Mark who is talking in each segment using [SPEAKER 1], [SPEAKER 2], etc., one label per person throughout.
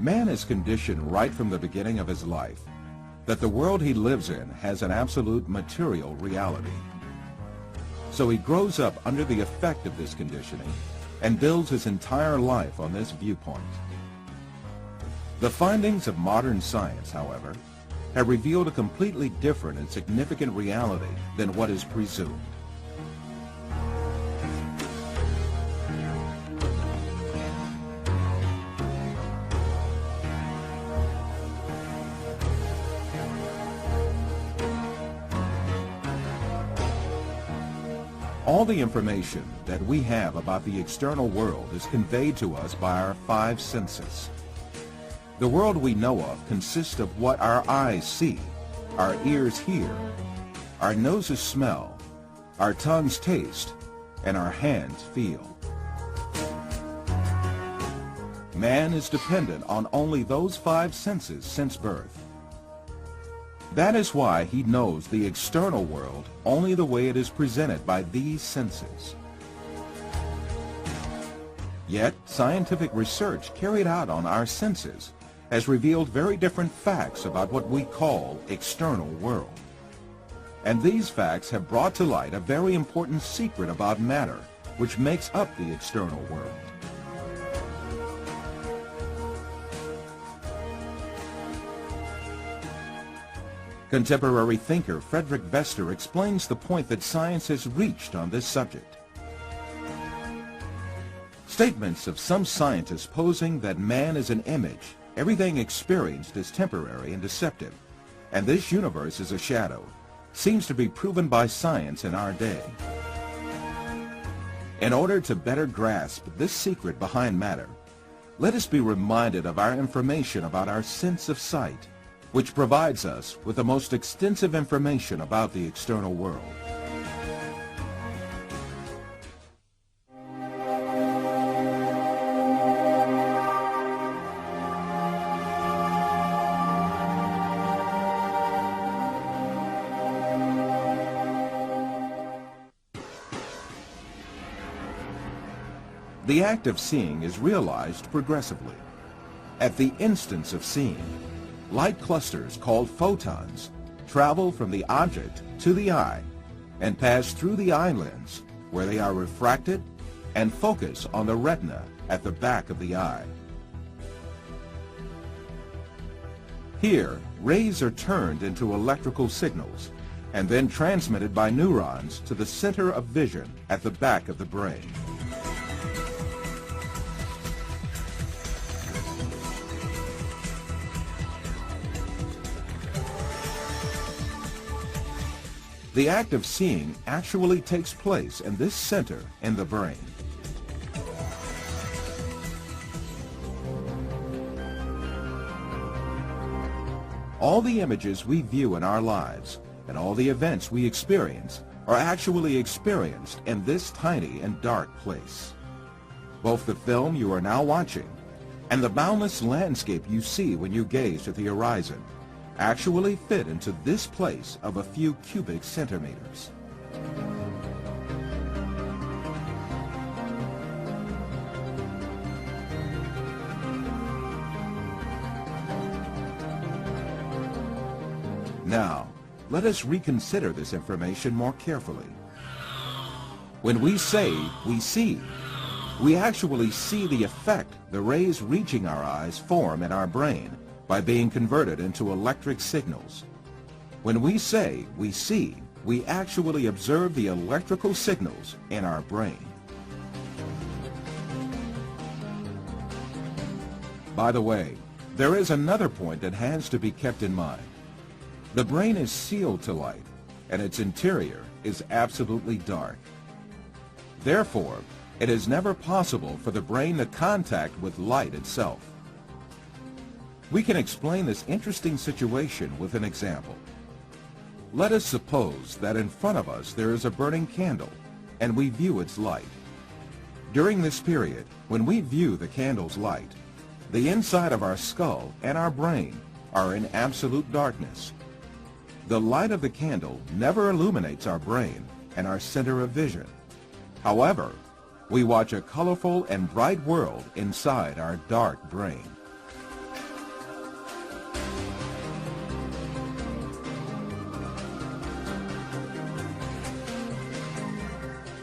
[SPEAKER 1] Man is conditioned right from the beginning of his life that the world he lives in has an absolute material reality. So he grows up under the effect of this conditioning and builds his entire life on this viewpoint. The findings of modern science, however, have revealed a completely different and significant reality than what is presumed. All the information that we have about the external world is conveyed to us by our five senses. The world we know of consists of what our eyes see, our ears hear, our noses smell, our tongues taste, and our hands feel. Man is dependent on only those five senses since birth. That is why he knows the external world only the way it is presented by these senses. Yet, scientific research carried out on our senses has revealed very different facts about what we call external world. And these facts have brought to light a very important secret about matter, which makes up the external world. Contemporary thinker Frederick Vester explains the point that science has reached on this subject. Statements of some scientists posing that man is an image, everything experienced is temporary and deceptive, and this universe is a shadow, seems to be proven by science in our day. In order to better grasp this secret behind matter, let us be reminded of our information about our sense of sight, which provides us with the most extensive information about the external world. The act of seeing is realized progressively. At the instance of seeing, light clusters called photons travel from the object to the eye and pass through the eye lens, where they are refracted and focus on the retina at the back of the eye. Here, rays are turned into electrical signals and then transmitted by neurons to the center of vision at the back of the brain. The act of seeing actually takes place in this center in the brain. All the images we view in our lives and all the events we experience are actually experienced in this tiny and dark place. Both the film you are now watching and the boundless landscape you see when you gaze at the horizon actually fit into this place of a few cubic centimeters. Now, let us reconsider this information more carefully. When we say we see, we actually see the effect the rays reaching our eyes form in our brain by being converted into electric signals. When we say we see, we actually observe the electrical signals in our brain. By the way, there is another point that has to be kept in mind. The brain is sealed to light, and its interior is absolutely dark. Therefore, it is never possible for the brain to contact with light itself. We can explain this interesting situation with an example. Let us suppose that in front of us there is a burning candle, and we view its light. During this period, when we view the candle's light, the inside of our skull and our brain are in absolute darkness. The light of the candle never illuminates our brain and our center of vision. However, we watch a colorful and bright world inside our dark brain.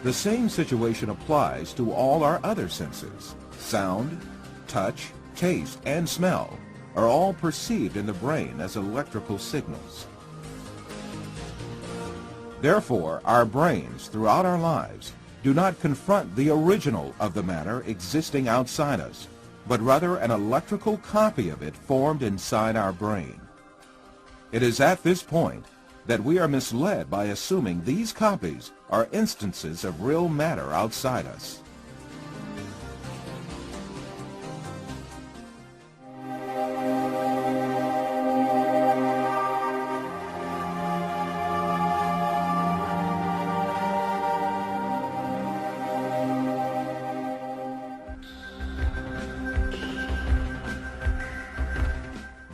[SPEAKER 1] The same situation applies to all our other senses. Sound, touch, taste, and smell are all perceived in the brain as electrical signals. Therefore, our brains throughout our lives do not confront the original of the matter existing outside us, but rather an electrical copy of it formed inside our brain. It is at this point that we are misled by assuming these copies are instances of real matter outside us.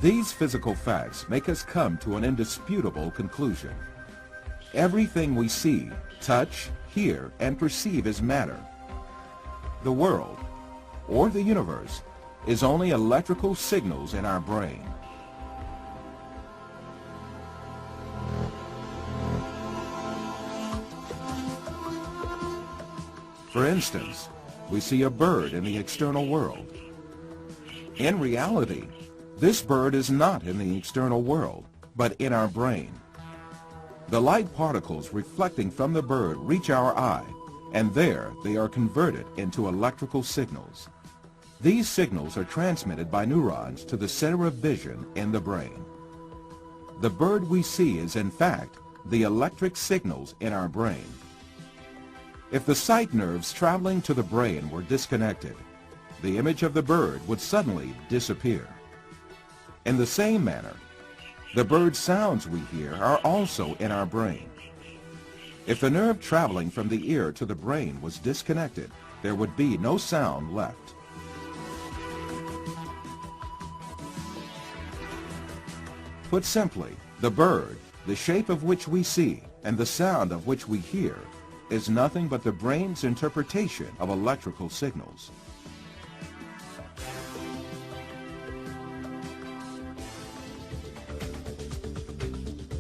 [SPEAKER 1] These physical facts make us come to an indisputable conclusion. Everything we see, touch, hear, and perceive is matter. The world, or the universe, is only electrical signals in our brain. For instance, we see a bird in the external world. In reality, this bird is not in the external world, but in our brain. The light particles reflecting from the bird reach our eye, and there they are converted into electrical signals. These signals are transmitted by neurons to the center of vision in the brain. The bird we see is in fact the electric signals in our brain. If the sight nerves traveling to the brain were disconnected, the image of the bird would suddenly disappear. In the same manner, the bird sounds we hear are also in our brain. If the nerve traveling from the ear to the brain was disconnected, there would be no sound left. Put simply, the bird, the shape of which we see, and the sound of which we hear, is nothing but the brain's interpretation of electrical signals.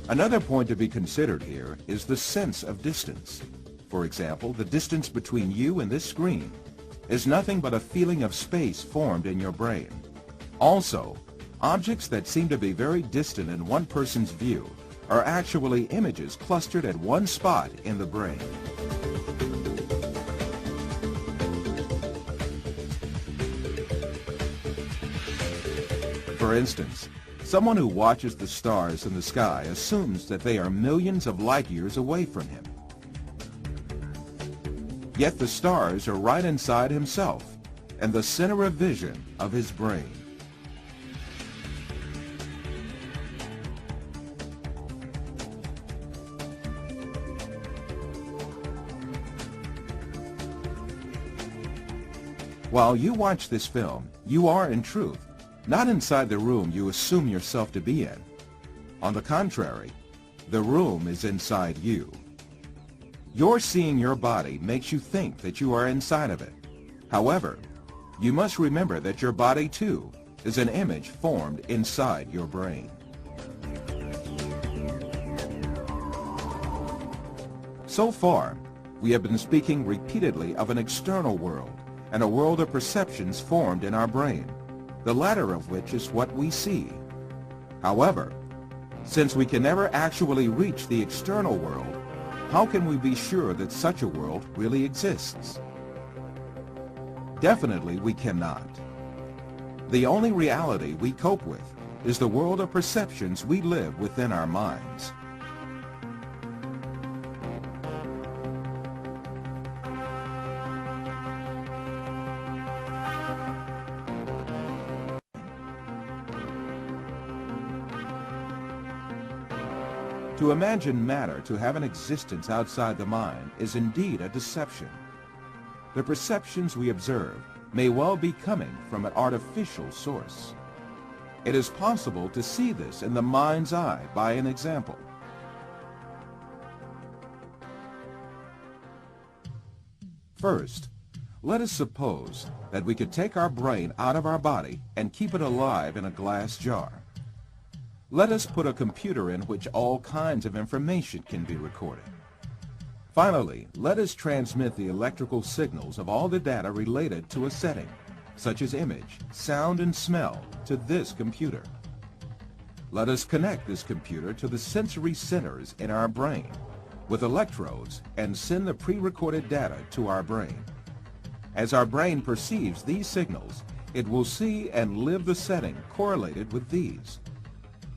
[SPEAKER 1] Another point to be considered here is the sense of distance. For example, the distance between you and this screen is nothing but a feeling of space formed in your brain. Also, objects that seem to be very distant in one person's view are actually images clustered at one spot in the brain. For instance, someone who watches the stars in the sky assumes that they are millions of light years away from him. Yet the stars are right inside himself and the center of vision of his brain. While you watch this film, you are in truth not inside the room you assume yourself to be in. On the contrary, the room is inside you. Your seeing your body makes you think that you are inside of it. However, you must remember that your body, too, is an image formed inside your brain. So far, we have been speaking repeatedly of an external world and a world of perceptions formed in our brain, the latter of which is what we see. However, since we can never actually reach the external world, how can we be sure that such a world really exists? Definitely we cannot. The only reality we cope with is the world of perceptions we live within our minds. To imagine matter to have an existence outside the mind is indeed a deception. The perceptions we observe may well be coming from an artificial source. It is possible to see this in the mind's eye by an example. First, let us suppose that we could take our brain out of our body and keep it alive in a glass jar. Let us put a computer in which all kinds of information can be recorded. Finally, let us transmit the electrical signals of all the data related to a setting, such as image, sound, and smell, to this computer. Let us connect this computer to the sensory centers in our brain with electrodes and send the pre-recorded data to our brain. As our brain perceives these signals, it will see and live the setting correlated with these.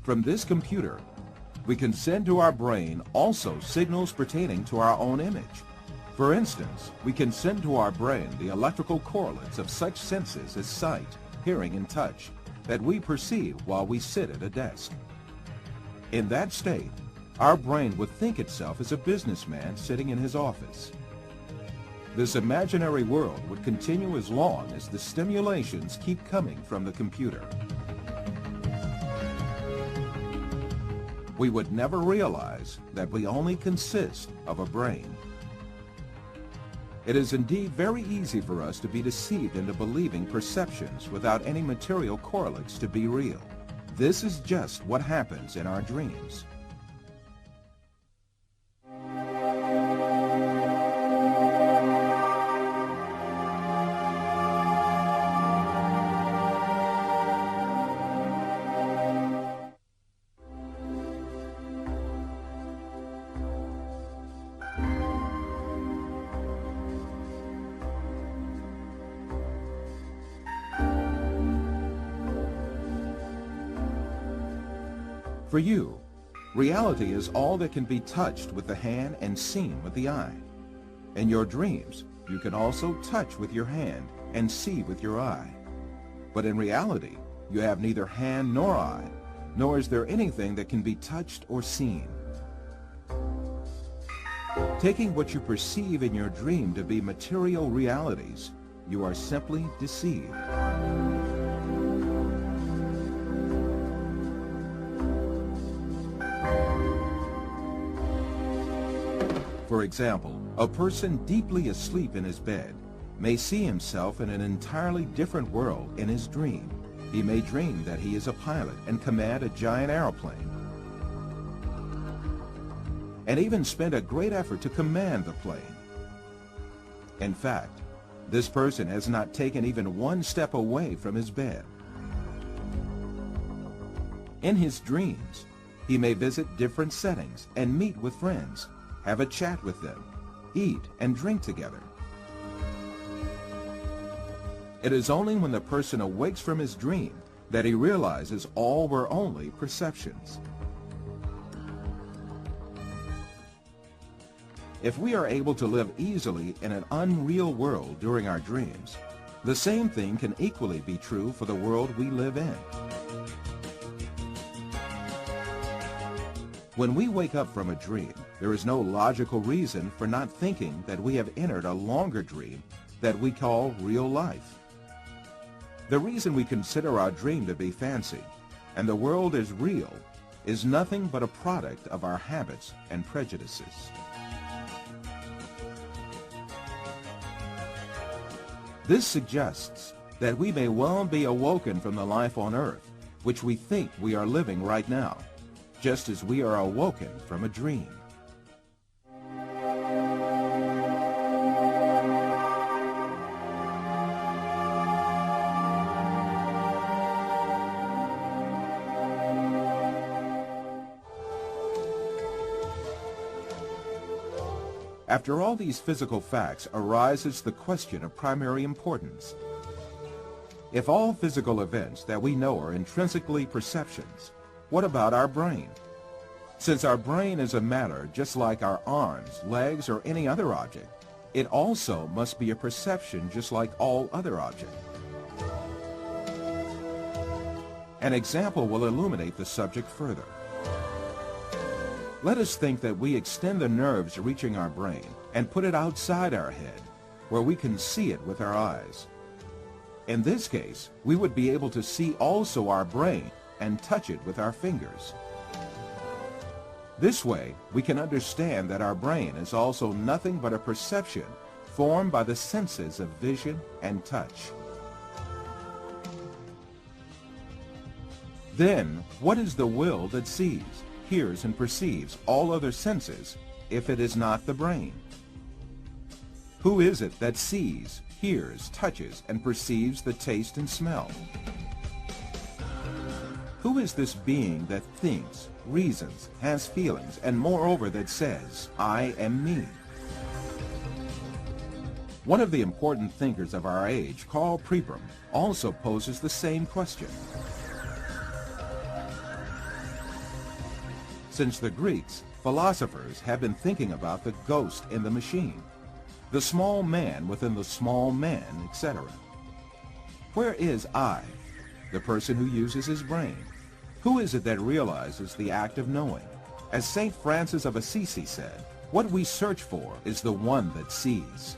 [SPEAKER 1] From this computer, we can send to our brain also signals pertaining to our own image. For instance, we can send to our brain the electrical correlates of such senses as sight, hearing, and touch that we perceive while we sit at a desk. In that state, our brain would think itself as a businessman sitting in his office. This imaginary world would continue as long as the stimulations keep coming from the computer. We would never realize that we only consist of a brain. It is indeed very easy for us to be deceived into believing perceptions without any material correlates to be real. This is just what happens in our dreams. For you, reality is all that can be touched with the hand and seen with the eye. In your dreams, you can also touch with your hand and see with your eye. But in reality, you have neither hand nor eye, nor is there anything that can be touched or seen. Taking what you perceive in your dream to be material realities, you are simply deceived. For example, a person deeply asleep in his bed may see himself in an entirely different world in his dream. He may dream that he is a pilot and command a giant airplane, and even spend a great effort to command the plane. In fact, this person has not taken even one step away from his bed. In his dreams, he may visit different settings and meet with friends, have a chat with them, eat and drink together. It is only when the person awakes from his dream that he realizes all were only perceptions. If we are able to live easily in an unreal world during our dreams, the same thing can equally be true for the world we live in. When we wake up from a dream, there is no logical reason for not thinking that we have entered a longer dream that we call real life. The reason we consider our dream to be fancy and the world is real is nothing but a product of our habits and prejudices. This suggests that we may well be awoken from the life on earth, which we think we are living right now, just as we are awoken from a dream. After all these physical facts arises the question of primary importance. If all physical events that we know are intrinsically perceptions, what about our brain? Since our brain is a matter just like our arms, legs, or any other object, it also must be a perception just like all other objects. An example will illuminate the subject further. Let us think that we extend the nerves reaching our brain and put it outside our head, where we can see it with our eyes. In this case, we would be able to see also our brain and touch it with our fingers. This way, we can understand that our brain is also nothing but a perception formed by the senses of vision and touch. Then, what is the will that sees, hears, and perceives all other senses if it is not the brain? Who is it that sees, hears, touches, and perceives the taste and smell? Who is this being that thinks, reasons, has feelings, and moreover that says, I am me? One of the important thinkers of our age, Karl Pribram, also poses the same question. Since the Greeks, philosophers have been thinking about the ghost in the machine, the small man within the small man, etc. Where is I, the person who uses his brain? Who is it that realizes the act of knowing? As St. Francis of Assisi said, what we search for is the one that sees.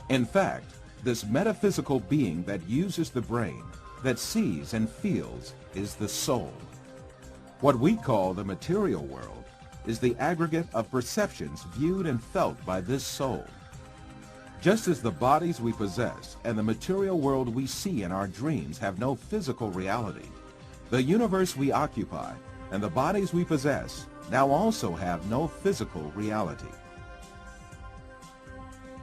[SPEAKER 1] In fact, this metaphysical being that uses the brain, that sees and feels, is the soul. What we call the material world is the aggregate of perceptions viewed and felt by this soul. Just as the bodies we possess and the material world we see in our dreams have no physical reality, the universe we occupy and the bodies we possess now also have no physical reality.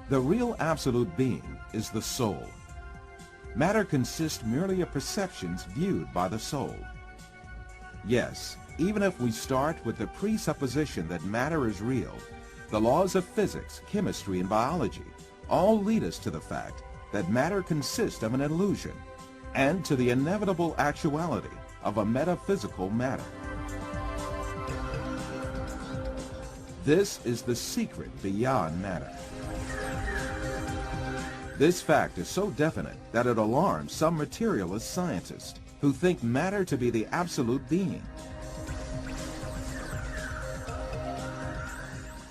[SPEAKER 1] The real absolute being is the soul. Matter consists merely of perceptions viewed by the soul. Yes, even if we start with the presupposition that matter is real, the laws of physics, chemistry, and biology all lead us to the fact that matter consists of an illusion and to the inevitable actuality of a metaphysical matter. This is the secret beyond matter. This fact is so definite that it alarms some materialist scientists who think matter to be the absolute being.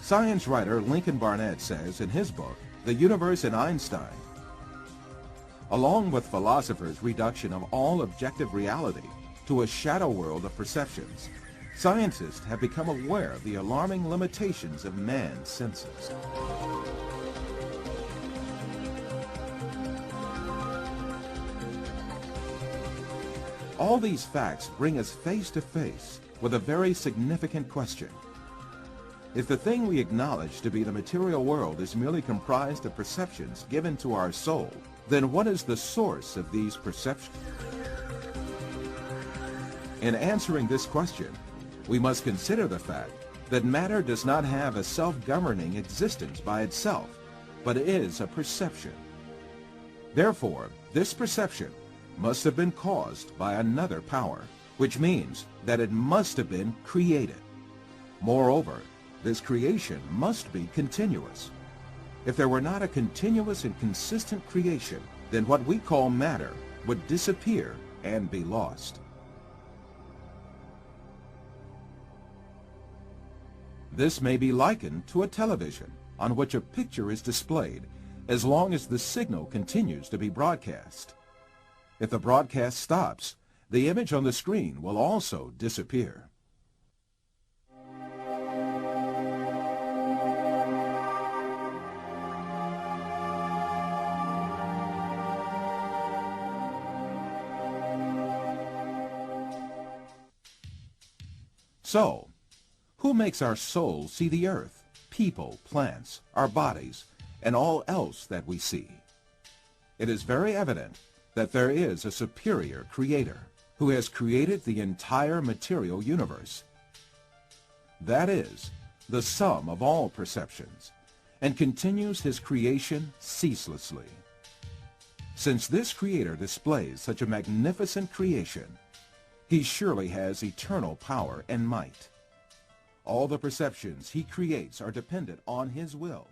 [SPEAKER 1] Science writer Lincoln Barnett says in his book, The Universe in Einstein, along with philosophers' reduction of all objective reality to a shadow world of perceptions, scientists have become aware of the alarming limitations of man's senses. All these facts bring us face to face with a very significant question. If the thing we acknowledge to be the material world is merely comprised of perceptions given to our soul, then what is the source of these perceptions? In answering this question, we must consider the fact that matter does not have a self-governing existence by itself, but is a perception. Therefore, this perception must have been caused by another power, which means that it must have been created. Moreover, this creation must be continuous. If there were not a continuous and consistent creation, then what we call matter would disappear and be lost. This may be likened to a television on which a picture is displayed as long as the signal continues to be broadcast. If the broadcast stops, the image on the screen will also disappear. So, who makes our soul see the earth, people, plants, our bodies, and all else that we see? It is very evident that there is a superior creator who has created the entire material universe. That is, the sum of all perceptions, and continues his creation ceaselessly. Since this creator displays such a magnificent creation, he surely has eternal power and might. All the perceptions he creates are dependent on his will